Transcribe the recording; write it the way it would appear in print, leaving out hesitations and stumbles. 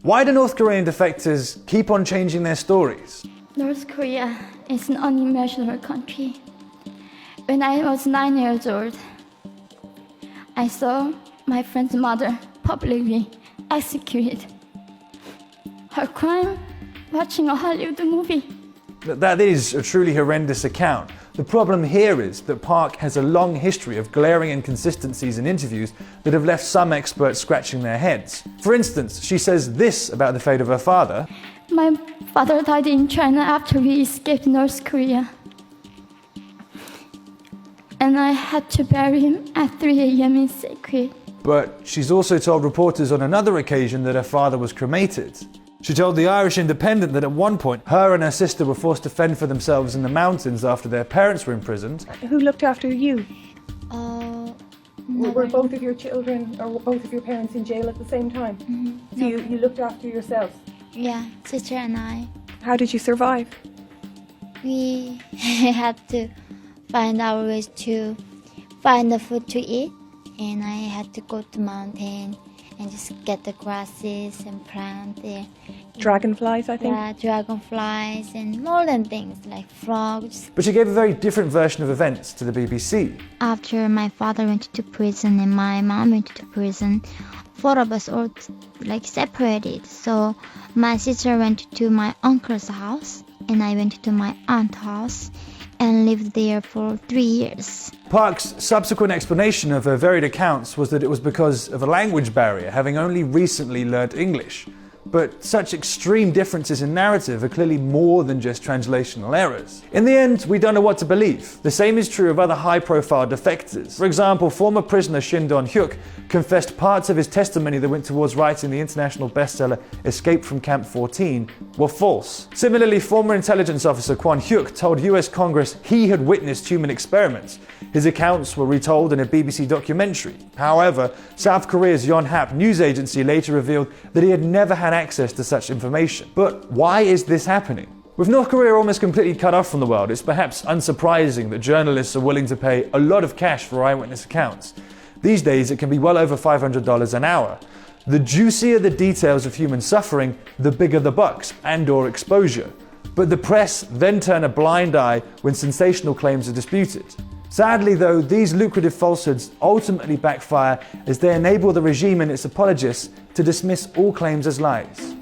Why do North Korean defectors keep on changing their stories? North Korea is an unimaginable country. When I was 9 years old, I saw my friend's mother publicly executed. Her crime? Watching a Hollywood movie. That is a truly horrendous account. The problem here is that Park has a long history of glaring inconsistencies in interviews that have left some experts scratching their heads. For instance, she says this about the fate of her father. My father died in China after we escaped North Korea. And I had to bury him at 3 a.m. in secret. But she's also told reporters on another occasion that her father was cremated. She told the Irish Independent that at one point, her and her sister were forced to fend for themselves in the mountains after their parents were imprisoned. Who looked after you? No. Were both of your children or were both of your parents in jail at the same time? Mm-hmm. So you looked after yourselves? Yeah, sister and I. How did you survive? We had to find our ways to find the food to eat. And I had to go to mountain and just get the grasses and plant there. Dragonflies, I think? Yeah, dragonflies and more than things like frogs. But she gave a very different version of events to the BBC. After my father went to prison and my mom went to prison, 4 of us all separated. So my sister went to my uncle's house and I went to my aunt's house and lived there for 3 years. Park's subsequent explanation of her varied accounts was that it was because of a language barrier, having only recently learnt English. But such extreme differences in narrative are clearly more than just translational errors. In the end, we don't know what to believe. The same is true of other high-profile defectors. For example, former prisoner Shin Don-hyuk confessed parts of his testimony that went towards writing the international bestseller Escape from Camp 14 were false. Similarly, former intelligence officer Kwon Hyuk told US Congress he had witnessed human experiments. His accounts were retold in a BBC documentary. However, South Korea's Yonhap news agency later revealed that he had never had access to such information. But why is this happening? With North Korea almost completely cut off from the world, it's perhaps unsurprising that journalists are willing to pay a lot of cash for eyewitness accounts. These days, it can be well over $500 an hour. The juicier the details of human suffering, the bigger the bucks and/or exposure. But the press then turn a blind eye when sensational claims are disputed. Sadly, though, these lucrative falsehoods ultimately backfire as they enable the regime and its apologists to dismiss all claims as lies.